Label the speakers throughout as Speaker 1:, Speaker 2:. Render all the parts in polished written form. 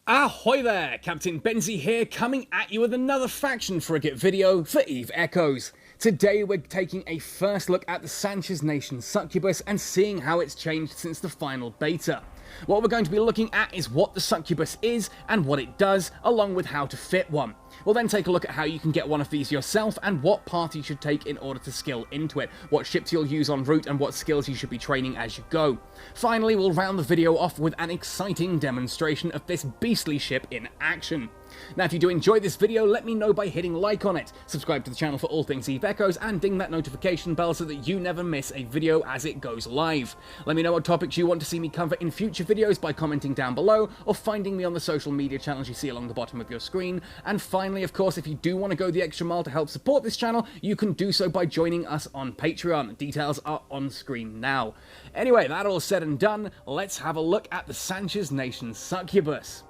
Speaker 1: Ahoy there, Captain Benzie here, coming at you with another Faction Frigate video for EVE Echoes. Today we're taking a first look at the Sanchez Nation Succubus and seeing how it's changed since the final beta. What we're going to be looking at is what the Succubus is and what it does, along with how to fit one. We'll then take a look at how you can get one of these yourself and what path you should take in order to skill into it, what ships you'll use en route and what skills you should be training as you go. Finally, we'll round the video off with an exciting demonstration of this beastly ship in action. Now if you do enjoy this video, let me know by hitting like on it, subscribe to the channel for all things EVE Echoes, and ding that notification bell so that you never miss a video as it goes live. Let me know what topics you want to see me cover in future videos by commenting down below, or finding me on the social media channels you see along the bottom of your screen. And finally, of course, if you do want to go the extra mile to help support this channel, you can do so by joining us on Patreon. Details are on screen now. Anyway, that all said and done, let's have a look at the Sanchez Nation Succubus.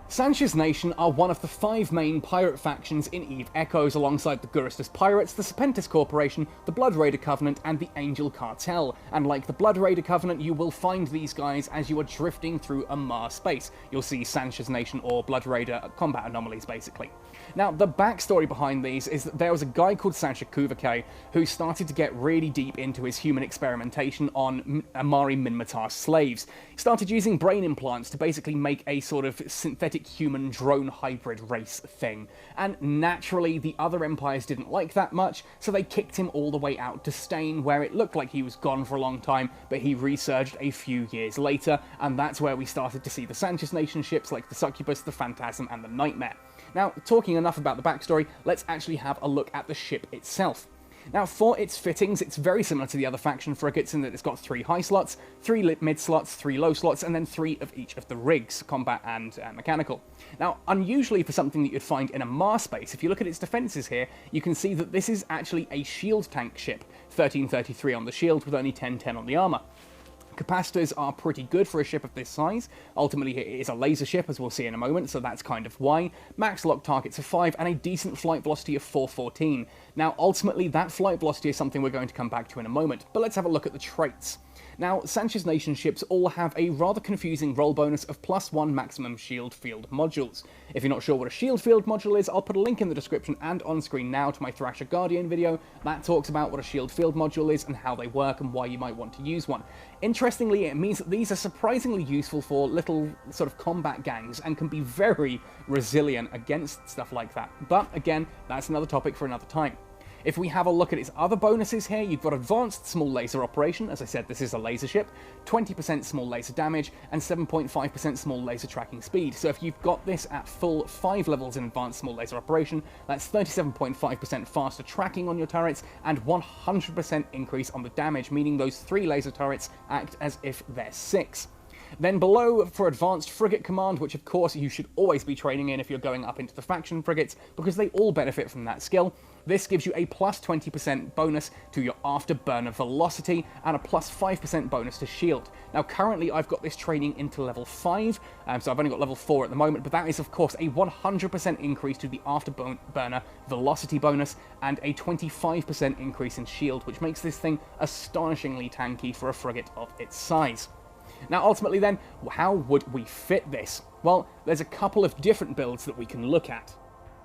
Speaker 1: Sanchez Nation are one of the 5 main pirate factions in EVE Echoes, alongside the Guristas Pirates, the Serpentis Corporation, the Blood Raider Covenant, and the Angel Cartel. And like the Blood Raider Covenant, you will find these guys as you are drifting through a Mars space. You'll see Sanchez Nation or Blood Raider combat anomalies, basically. Now, the backstory behind these is that there was a guy called Sacha Kuvake who started to get really deep into his human experimentation on Amari Minmatar slaves. He started using brain implants to basically make a sort of synthetic human drone hybrid race thing. And naturally, the other empires didn't like that much, so they kicked him all the way out to Stain, where it looked like he was gone for a long time, but he resurged a few years later, and that's where we started to see the Sanchez Nation ships like the Succubus, the Phantasm, and the Nightmare. Now, talking enough about the backstory, let's actually have a look at the ship itself. Now, for its fittings, it's very similar to the other faction frigates in that it's got 3 high slots, 3 mid slots, 3 low slots, and then 3 of each of the rigs, combat and mechanical. Now, unusually for something that you'd find in a Mars space, if you look at its defences here, you can see that this is actually a shield tank ship, 1333 on the shield with only 1010 on the armour. Capacitors are pretty good for a ship of this size. Ultimately, it is a laser ship, as we'll see in a moment, so that's kind of why. Max lock targets of 5 and a decent flight velocity of 414. Now, ultimately, that flight velocity is something we're going to come back to in a moment, but let's have a look at the traits. Now, Sanchez Nation ships all have a rather confusing roll bonus of +1 maximum shield field modules. If you're not sure what a shield field module is, I'll put a link in the description and on screen now to my Thrasher Guardian video that talks about what a shield field module is and how they work and why you might want to use one. Interestingly, it means that these are surprisingly useful for little sort of combat gangs and can be very resilient against stuff like that. But again, that's another topic for another time. If we have a look at its other bonuses here, you've got Advanced Small Laser Operation, as I said this is a laser ship, 20% small laser damage, and 7.5% small laser tracking speed. So if you've got this at full 5 levels in Advanced Small Laser Operation, that's 37.5% faster tracking on your turrets, and 100% increase on the damage, meaning those 3 laser turrets act as if they're 6. Then below, for Advanced Frigate Command, which of course you should always be training in if you're going up into the Faction Frigates, because they all benefit from that skill, this gives you a +20% bonus to your afterburner velocity, and a +5% bonus to shield. Now currently I've got this training into level 5, so I've only got level 4 at the moment, but that is of course a 100% increase to the afterburner velocity bonus, and a 25% increase in shield, which makes this thing astonishingly tanky for a frigate of its size. Now ultimately then, how would we fit this? Well, there's a couple of different builds that we can look at.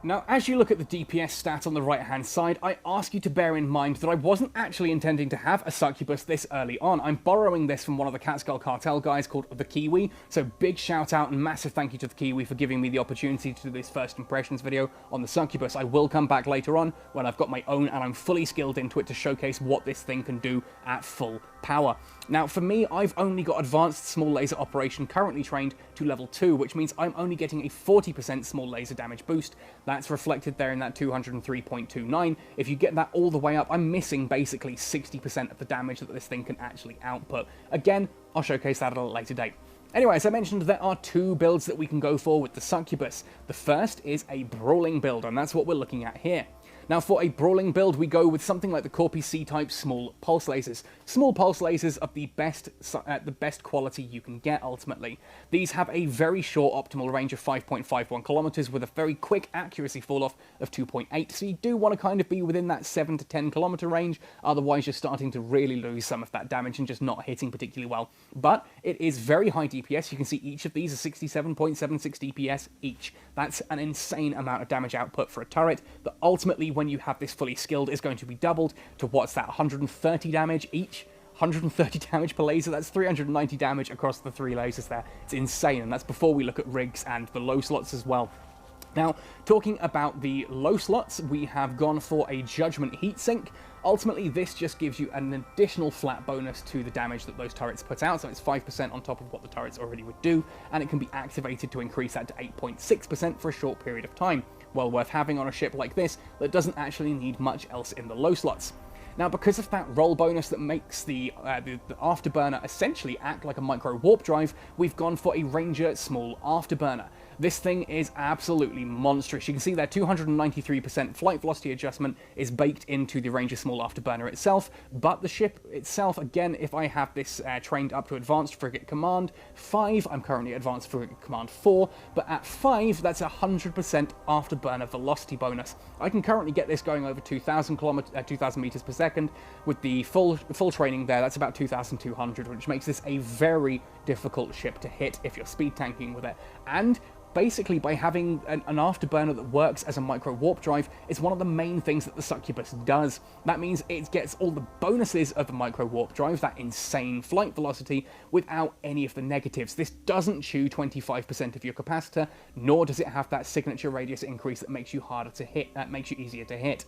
Speaker 1: Now, as you look at the DPS stat on the right-hand side, I ask you to bear in mind that I wasn't actually intending to have a Succubus this early on. I'm borrowing this from one of the Catskill Cartel guys called the Kiwi, so big shout out and massive thank you to the Kiwi for giving me the opportunity to do this first impressions video on the Succubus. I will come back later on when I've got my own and I'm fully skilled into it to showcase what this thing can do at full power. Now, for me, I've only got Advanced Small Laser Operation currently trained to level 2, which means I'm only getting a 40% small laser damage boost. That's reflected there in that 203.29. If you get that all the way up, I'm missing basically 60% of the damage that this thing can actually output. Again, I'll showcase that at a later date. Anyway, as I mentioned, there are 2 builds that we can go for with the Succubus. The first is a Brawling build, and that's what we're looking at here. Now for a Brawling build, we go with something like the Corpi C-type small pulse lasers. Small pulse lasers of the best quality you can get, ultimately. These have a very short optimal range of 5.51 kilometers with a very quick accuracy fall-off of 2.8, so you do want to kind of be within that 7 to 10 kilometer range, otherwise you're starting to really lose some of that damage and just not hitting particularly well. But it is very high DPS. You can see each of these are 67.76 DPS each. That's an insane amount of damage output for a turret that ultimately, when you have this fully skilled, is going to be doubled to what's that, 130 damage each? 130 damage per laser, that's 390 damage across the 3 lasers there. It's insane, and that's before we look at rigs and the low slots as well. Now, talking about the low slots, we have gone for a Judgment Heatsink. Ultimately, this just gives you an additional flat bonus to the damage that those turrets put out, so it's 5% on top of what the turrets already would do, and it can be activated to increase that to 8.6% for a short period of time. Well worth having on a ship like this that doesn't actually need much else in the low slots. Now, because of that roll bonus that makes the afterburner essentially act like a micro warp drive, we've gone for a Ranger small afterburner. This thing is absolutely monstrous. You can see that 293% flight velocity adjustment is baked into the Ranger small afterburner itself, but the ship itself, again, if I have this trained up to Advanced Frigate Command 5, I'm currently Advanced Frigate Command 4, but at 5, that's 100% afterburner velocity bonus. I can currently get this going over 2,000 meters per second. With the full training there, that's about 2,200, which makes this a very difficult ship to hit if you're speed tanking with it. And basically, by having an afterburner that works as a micro warp drive, it's one of the main things that the Succubus does. That means it gets all the bonuses of the micro warp drive, that insane flight velocity, without any of the negatives. This doesn't chew 25% of your capacitor, nor does it have that signature radius increase that makes you harder to hit, that makes you easier to hit.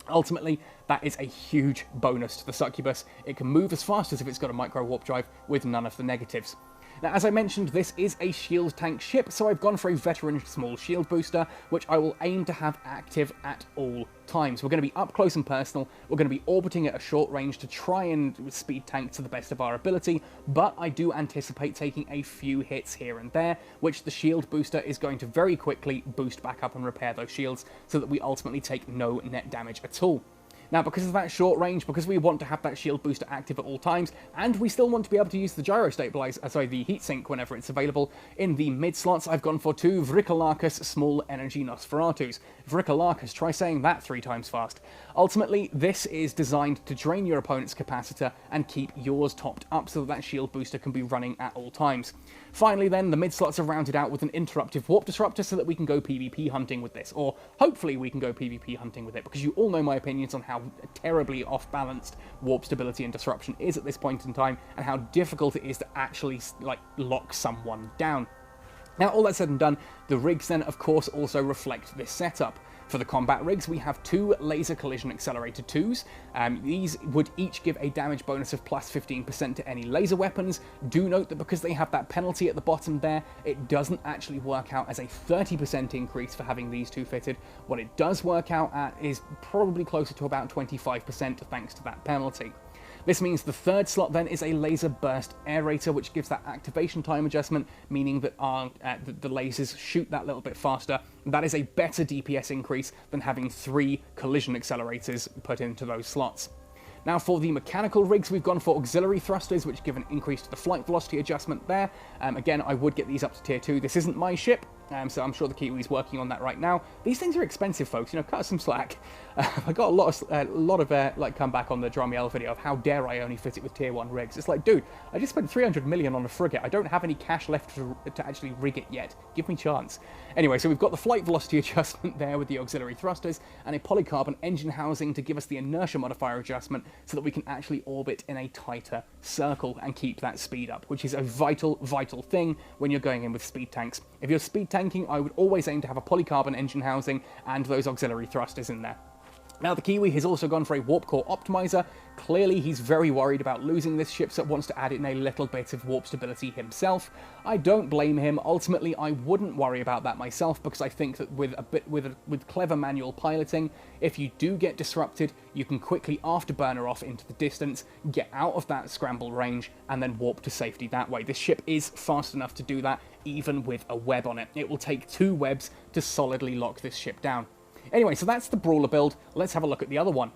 Speaker 1: Ultimately, that is a huge bonus to the Succubus. It can move as fast as if it's got a micro warp drive with none of the negatives. Now, as I mentioned, this is a shield tank ship, so I've gone for a veteran small shield booster, which I will aim to have active at all times. We're going to be up close and personal, we're going to be orbiting at a short range to try and speed tank to the best of our ability, but I do anticipate taking a few hits here and there, which the shield booster is going to very quickly boost back up and repair those shields, so that we ultimately take no net damage at all. Now, because of that short range, because we want to have that shield booster active at all times, and we still want to be able to use the gyro stabilizer, the heatsink whenever it's available, in the mid slots, I've gone for 2 Vricolacus small energy Nosferatus. Vricolacus, try saying that 3 times fast. Ultimately, this is designed to drain your opponent's capacitor and keep yours topped up so that shield booster can be running at all times. Finally then, the mid slots are rounded out with an interruptive warp disruptor so that we can go PvP hunting with this, or hopefully we can go PvP hunting with it, because you all know my opinions on how terribly off-balanced warp stability and disruption is at this point in time, and how difficult it is to actually, lock someone down. Now, all that said and done, the rigs then, of course, also reflect this setup. For the combat rigs, we have 2 laser collision accelerator 2s. These would each give a damage bonus of plus 15% to any laser weapons. Do note that because they have that penalty at the bottom there, it doesn't actually work out as a 30% increase for having these 2 fitted. What it does work out at is probably closer to about 25% thanks to that penalty. This means the 3rd slot then is a laser burst aerator, which gives that activation time adjustment, meaning that the lasers shoot that little bit faster. That is a better DPS increase than having 3 collision accelerators put into those slots. Now, for the mechanical rigs, we've gone for auxiliary thrusters, which give an increase to the flight velocity adjustment there. Again, I would get these up to tier 2. This isn't my ship, so I'm sure the Kiwi's working on that right now. These things are expensive, folks. Cut us some slack. I got a lot of comeback on the Dramiel video of how dare I only fit it with tier 1 rigs. It's like, dude, I just spent 300 million on a frigate. I don't have any cash left to actually rig it yet. Give me a chance. Anyway, so we've got the flight velocity adjustment there with the auxiliary thrusters, and a polycarbon engine housing to give us the inertia modifier adjustment so that we can actually orbit in a tighter circle and keep that speed up, which is a vital thing when you're going in with speed tanks. If you're speed tanking, I would always aim to have a polycarbon engine housing and those auxiliary thrusters in there. Now, the Kiwi has also gone for a warp core optimizer. Clearly, he's very worried about losing this ship, so wants to add in a little bit of warp stability himself. I don't blame him. Ultimately, I wouldn't worry about that myself, because I think that with clever manual piloting, if you do get disrupted, you can quickly afterburner off into the distance, get out of that scramble range, and then warp to safety that way. This ship is fast enough to do that, even with a web on it. It will take 2 webs to solidly lock this ship down. Anyway, so that's the Brawler build. Let's have a look at the other one.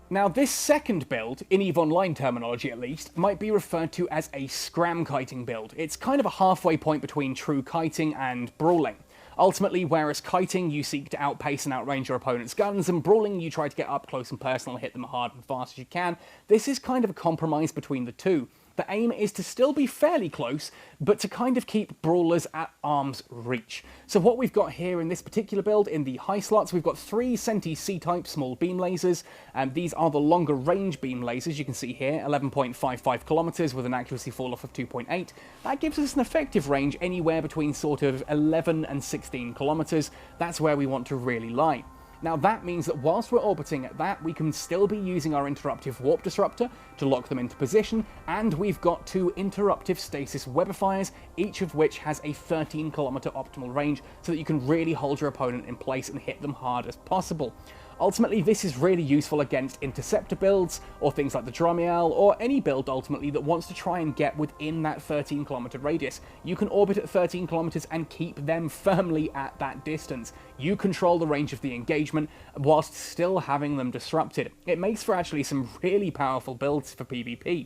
Speaker 1: Now, this second build, in EVE Online terminology at least, might be referred to as a Scram kiting build. It's kind of a halfway point between true kiting and Brawling. Ultimately, whereas kiting, you seek to outpace and outrange your opponent's guns, and Brawling, you try to get up close and personal, hit them hard and fast as you can. This is kind of a compromise between the two. The aim is to still be fairly close, but to kind of keep brawlers at arm's reach. So what we've got here in this particular build, in the high slots, we've got 3 Senti C-type small beam lasers, and these are the longer range beam lasers. You can see here, 11.55 kilometers with an accuracy fall-off of 2.8. That gives us an effective range anywhere between sort of 11 and 16 kilometers. That's where we want to really lie. Now that means that whilst we're orbiting at that, we can still be using our interruptive warp disruptor to lock them into position, and we've got 2 interruptive stasis webifiers, each of which has a 13-kilometer optimal range, so that you can really hold your opponent in place and hit them hard as possible. Ultimately, this is really useful against interceptor builds, or things like the Dromiel, or any build ultimately that wants to try and get within that 13-kilometer radius. You can orbit at 13 kilometers and keep them firmly at that distance. You control the range of the engagement whilst still having them disrupted. It makes for actually some really powerful builds for PvP.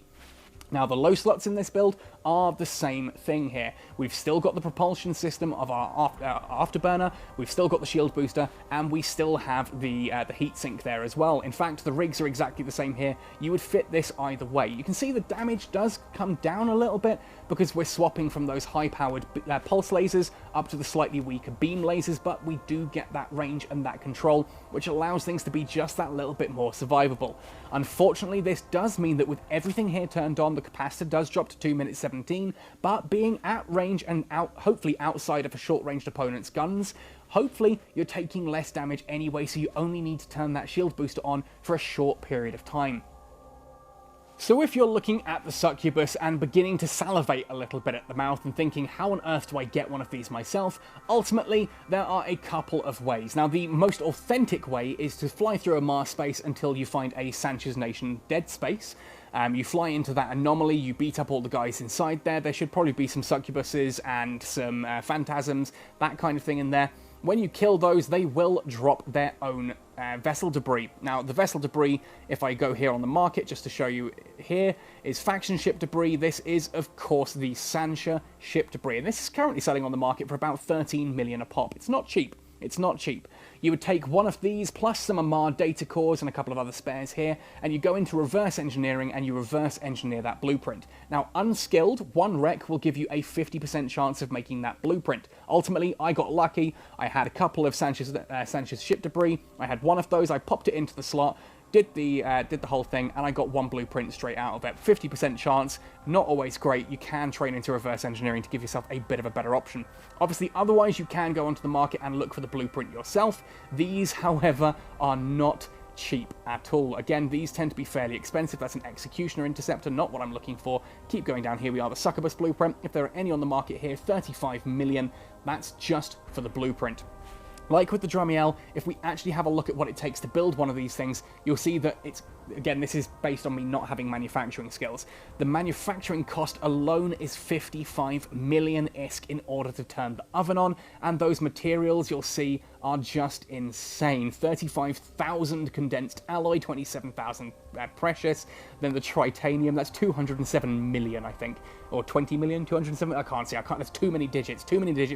Speaker 1: Now, the low slots in this build are the same thing here. We've still got the propulsion system of our afterburner, we've still got the shield booster, and we still have the heat sink there as well. In fact, the rigs are exactly the same here. You would fit this either way. You can see the damage does come down a little bit because we're swapping from those high-powered pulse lasers up to the slightly weaker beam lasers, but we do get that range and that control, which allows things to be just that little bit more survivable. Unfortunately, this does mean that with everything here turned on, the capacitor does drop to 2 minutes 17, but being at range and hopefully outside of a short-ranged opponent's guns, hopefully you're taking less damage anyway, so you only need to turn that shield booster on for a short period of time. So if you're looking at the Succubus and beginning to salivate a little bit at the mouth and thinking, how on earth do I get one of these myself? Ultimately, there are a couple of ways. Now, the most authentic way is to fly through a Mars space until you find a Sanchez Nation dead space. You fly into that anomaly, you beat up all the guys inside there. There should probably be some Succubuses and some Phantasms, that kind of thing in there. When you kill those, they will drop their own vessel debris. Now, the vessel debris, if I go here on the market, just to show you here, is faction ship debris. This is, of course, the Sancha ship debris. And this is currently selling on the market for about 13 million a pop. It's not cheap. It's not cheap. You would take one of these, plus some Amar data cores and a couple of other spares here, and you go into reverse engineering and you reverse engineer that blueprint. Now, unskilled, one wreck will give you a 50% chance of making that blueprint. Ultimately, I got lucky. I had a couple of Sanchez ship debris. I had one of those. I popped it into the slot, did the whole thing, and I got one blueprint straight out of it. 50% chance, not always great. You can train into reverse engineering to give yourself a bit of a better option. Obviously, otherwise you can go onto the market and look for the blueprint yourself. These, however, are not cheap at all. Again, these tend to be fairly expensive. That's an Executioner Interceptor, not what I'm looking for. Keep going down. Here we are, the Succubus blueprint. If there are any on the market here, 35 million. That's just for the blueprint. Like with the Dromiel, if we actually have a look at what it takes to build one of these things, you'll see that it's, again, this is based on me not having manufacturing skills. The manufacturing cost alone is 55 million ISK in order to turn the oven on, and those materials you'll see are just insane. 35,000 condensed alloy, 27,000 precious, then the titanium, that's 207 million, I think, or 20 million, 207, I can't see, there's too many digits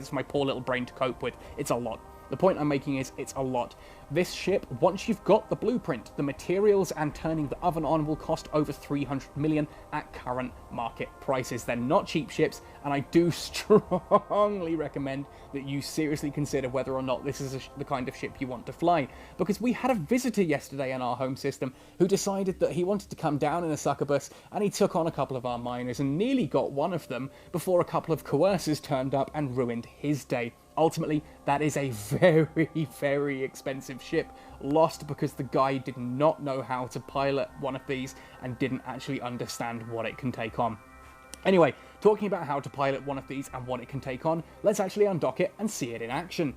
Speaker 1: for my poor little brain to cope with. It's a lot. The point I'm making is, it's a lot. This ship, once you've got the blueprint, the materials and turning the oven on will cost over 300 million at current market prices. They're not cheap ships, and I do strongly recommend that you seriously consider whether or not this is the kind of ship you want to fly. Because we had a visitor yesterday in our home system who decided that he wanted to come down in a Succubus, and he took on a couple of our miners and nearly got one of them before a couple of coercers turned up and ruined his day. Ultimately, that is a very, very expensive ship, lost because the guy did not know how to pilot one of these and didn't actually understand what it can take on. Anyway, talking about how to pilot one of these and what it can take on, let's actually undock it and see it in action.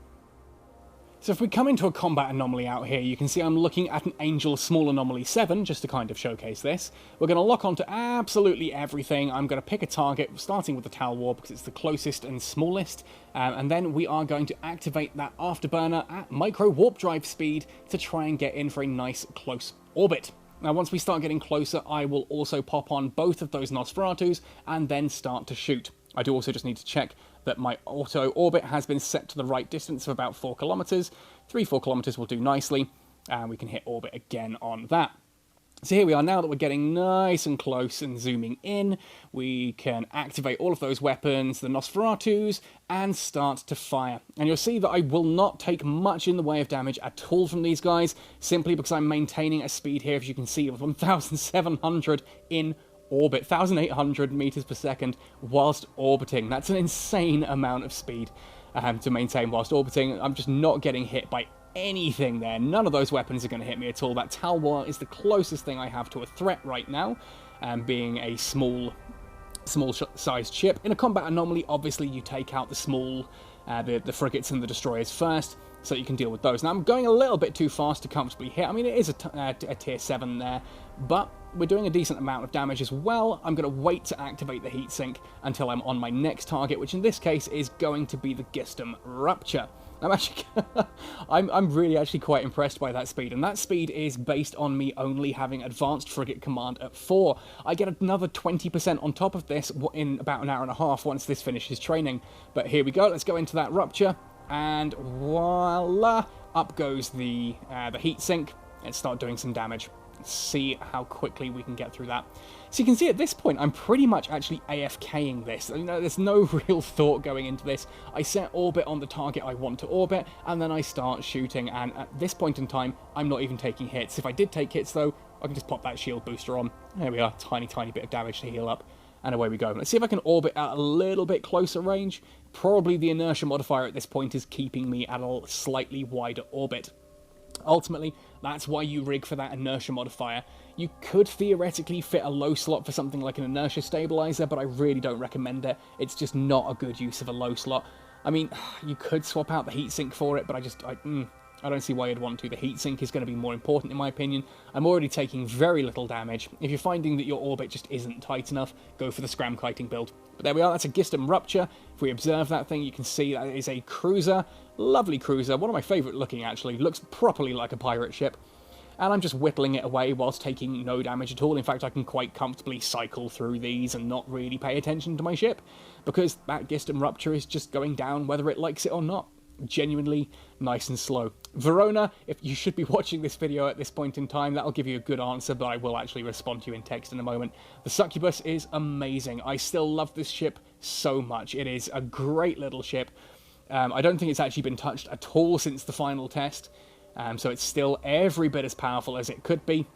Speaker 1: So if we come into a combat anomaly out here, you can see I'm looking at an Angel Small Anomaly 7, just to kind of showcase this. We're going to lock onto absolutely everything. I'm going to pick a target, starting with the Tal War, because it's the closest and smallest. And then we are going to activate that Afterburner at micro warp drive speed to try and get in for a nice close orbit. Now, once we start getting closer, I will also pop on both of those Nosferatus and then start to shoot. I do also just need to check that my auto orbit has been set to the right distance of about 4 kilometers. 3-4 kilometers will do nicely, and we can hit orbit again on that. So here we are. Now that we're getting nice and close and zooming in, we can activate all of those weapons, the Nosferatus, and start to fire. And you'll see that I will not take much in the way of damage at all from these guys, simply because I'm maintaining a speed here, as you can see, of 1,700 in orbit, 1,800 meters per second whilst orbiting. That's an insane amount of speed to maintain whilst orbiting. I'm just not getting hit by anything there. None of those weapons are going to hit me at all. That Tal War is the closest thing I have to a threat right now, being a small sized ship. In a combat anomaly, obviously you take out the small, the frigates and the destroyers first, so you can deal with those. Now, I'm going a little bit too fast to comfortably hit. I mean, it is a tier 7 there, but we're doing a decent amount of damage as well. I'm going to wait to activate the heatsink until I'm on my next target, which in this case is going to be the Gistum Rupture. I'm actually, I'm really actually quite impressed by that speed, and that speed is based on me only having Advanced Frigate Command at 4. I get another 20% on top of this in about an hour and a half once this finishes training. But here we go, let's go into that Rupture, and voila, up goes the heatsink. Let's start doing some damage. Let's see how quickly we can get through that. So you can see at this point, I'm pretty much actually AFKing this. You know, there's no real thought going into this. I set orbit on the target I want to orbit, and then I start shooting, and at this point in time, I'm not even taking hits. If I did take hits, though, I can just pop that shield booster on. There we are, tiny bit of damage to heal up, and away we go. Let's see if I can orbit at a little bit closer range. Probably the inertia modifier at this point is keeping me at a slightly wider orbit. Ultimately, that's why you rig for that inertia modifier. You could theoretically fit a low slot for something like an inertia stabilizer, but I really don't recommend it. It's just not a good use of a low slot. I mean, you could swap out the heatsink for it, but I don't see why you'd want to. The heatsink is going to be more important, in my opinion. I'm already taking very little damage. If you're finding that your orbit just isn't tight enough, go for the Scram kiting build. But there we are, that's a Gistum Rupture. If we observe that thing, you can see that it is a cruiser. Lovely cruiser, one of my favourite looking, actually. Looks properly like a pirate ship. And I'm just whittling it away whilst taking no damage at all. In fact, I can quite comfortably cycle through these and not really pay attention to my ship, because that Gistum Rupture is just going down whether it likes it or not. Genuinely nice and slow. Verona, if you should be watching this video at this point in time, that'll give you a good answer, but I will actually respond to you in text in a moment. The Succubus is amazing. I still love this ship so much. It is a great little ship. I don't think it's actually been touched at all since the final test, so it's still every bit as powerful as it could be,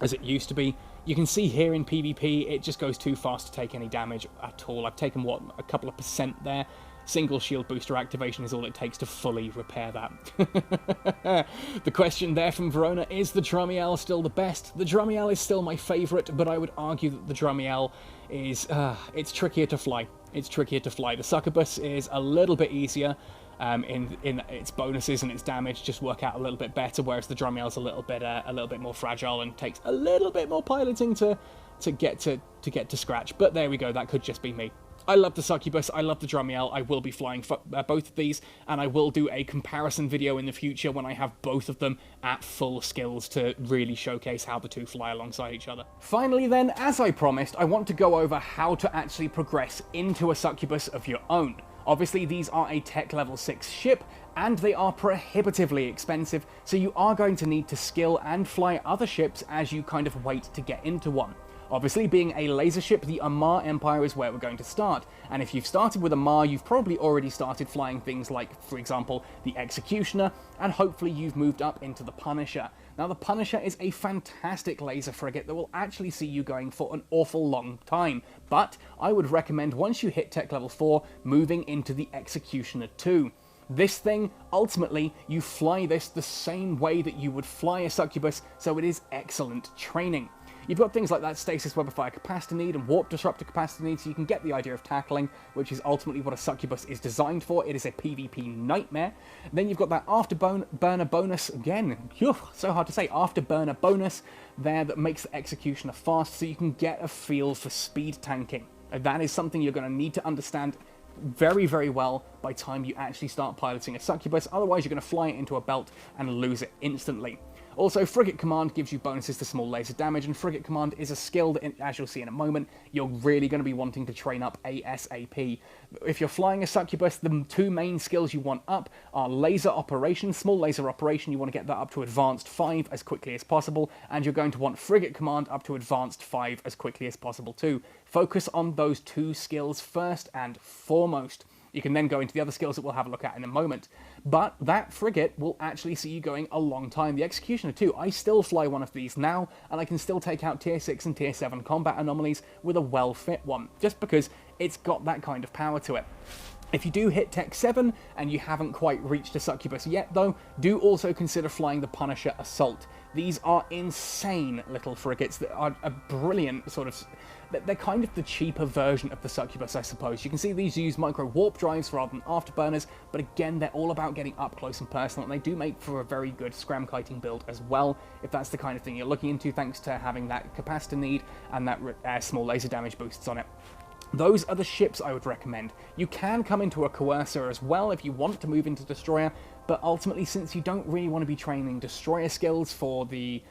Speaker 1: as it used to be. You can see here in PvP, it just goes too fast to take any damage at all. I've taken, what, a couple of % there. Single shield booster activation is all it takes to fully repair that. The question there from Verona, is the Drumiel still the best? The Drumiel is still my favourite, but I would argue that the Drumiel is, it's trickier to fly. It's trickier to fly. The Succubus is a little bit easier in its bonuses, and its damage just work out a little bit better, whereas the Drumiel is a little bit more fragile and takes a little bit more piloting to get to scratch. But there we go, that could just be me. I love the Succubus, I love the Drumiel, I will be flying both of these, and I will do a comparison video in the future when I have both of them at full skills to really showcase how the two fly alongside each other. Finally then, as I promised, I want to go over how to actually progress into a Succubus of your own. Obviously, these are a tech level 6 ship, and they are prohibitively expensive, so you are going to need to skill and fly other ships as you kind of wait to get into one. Obviously, being a laser ship, the Amarr Empire is where we're going to start, and if you've started with Amarr, you've probably already started flying things like, for example, the Executioner, and hopefully you've moved up into the Punisher. Now, the Punisher is a fantastic laser frigate that will actually see you going for an awful long time, but I would recommend, once you hit tech level 4, moving into the Executioner 2. This thing, ultimately, you fly this the same way that you would fly a Succubus, so it is excellent training. You've got things like that stasis weatherfire capacity need and warp disruptor capacity need, so you can get the idea of tackling, which is ultimately what a succubus is designed for. It is a PvP nightmare. Then you've got that afterburner bonus, again, so hard to say, afterburner bonus there that makes the executioner fast, so you can get a feel for speed tanking. That is something you're going to need to understand very, very well by the time you actually start piloting a succubus, otherwise you're going to fly it into a belt and lose it instantly. Also, Frigate Command gives you bonuses to small laser damage, and Frigate Command is a skill that, as you'll see in a moment, you're really going to be wanting to train up ASAP. If you're flying a succubus, the two main skills you want up are laser operation, small laser operation, you want to get that up to advanced 5 as quickly as possible, and you're going to want Frigate Command up to advanced 5 as quickly as possible too. Focus on those two skills first and foremost. You can then go into the other skills that we'll have a look at in a moment. But that frigate will actually see you going a long time. The Executioner too, I still fly one of these now, and I can still take out tier 6 and tier 7 combat anomalies with a well-fit one, just because it's got that kind of power to it. If you do hit Tech 7 and you haven't quite reached a succubus yet though, do also consider flying the Punisher Assault. These are insane little frigates that are a brilliant sort of... They're kind of the cheaper version of the succubus, I suppose. You can see these use micro warp drives rather than afterburners, but again, they're all about getting up close and personal, and they do make for a very good scram kiting build as well, if that's the kind of thing you're looking into, thanks to having that capacitor need and that small laser damage boosts on it. Those are the ships I would recommend. You can come into a Coercer as well if you want to move into Destroyer, but ultimately, since you don't really want to be training Destroyer skills for the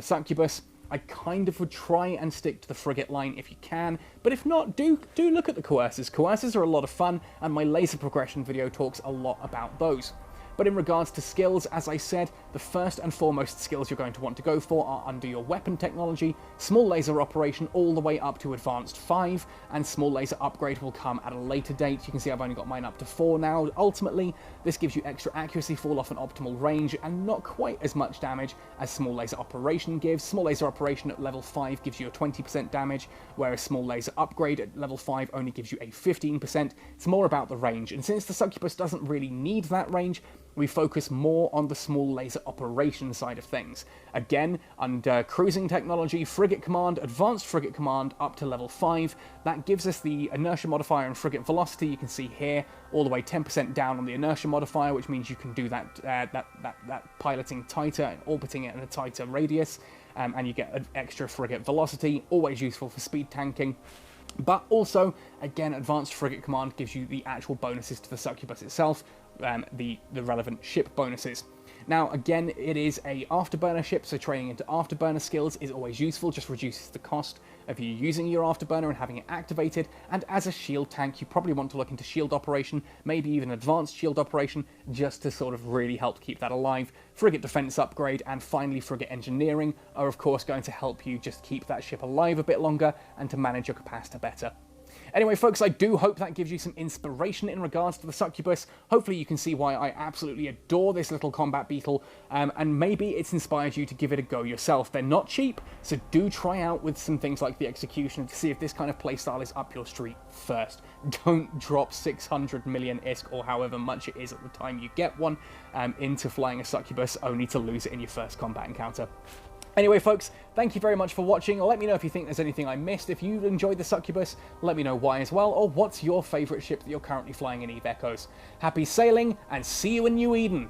Speaker 1: Succubus, I kind of would try and stick to the frigate line if you can, but if not, do look at the Coercers. Coercers are a lot of fun, and my laser progression video talks a lot about those. But in regards to skills, as I said, the first and foremost skills you're going to want to go for are under your weapon technology, small laser operation all the way up to advanced 5, and small laser upgrade will come at a later date. You can see I've only got mine up to 4 now. Ultimately, this gives you extra accuracy, fall off, and optimal range, and not quite as much damage as small laser operation gives. Small laser operation at level 5 gives you a 20% damage, whereas small laser upgrade at level 5 only gives you a 15%. It's more about the range, and since the Succubus doesn't really need that range, we focus more on the small laser operation side of things. Again, under cruising technology, frigate command, advanced frigate command up to level 5, that gives us the inertia modifier and frigate velocity. You can see here, all the way 10% down on the inertia modifier, which means you can do that piloting tighter and orbiting it in a tighter radius, and you get an extra frigate velocity, always useful for speed tanking. But also, again, advanced frigate command gives you the actual bonuses to the Succubus itself, the relevant ship bonuses. Now, again, it is a afterburner ship, so training into afterburner skills is always useful, just reduces the cost of you using your afterburner and having it activated, and as a shield tank, you probably want to look into shield operation, maybe even advanced shield operation, just to sort of really help keep that alive. Frigate defense upgrade, and finally frigate engineering are of course going to help you just keep that ship alive a bit longer and to manage your capacitor better. Anyway, folks, I do hope that gives you some inspiration in regards to the Succubus. Hopefully you can see why I absolutely adore this little combat beetle, and maybe it's inspired you to give it a go yourself. They're not cheap, so do try out with some things like the Executioner to see if this kind of playstyle is up your street first. Don't drop 600 million ISK, or however much it is at the time you get one, into flying a Succubus only to lose it in your first combat encounter. Anyway, folks, thank you very much for watching. Let me know if you think there's anything I missed. If you enjoyed the Succubus, let me know why as well, or what's your favourite ship that you're currently flying in EVE Echoes. Happy sailing, and see you in New Eden!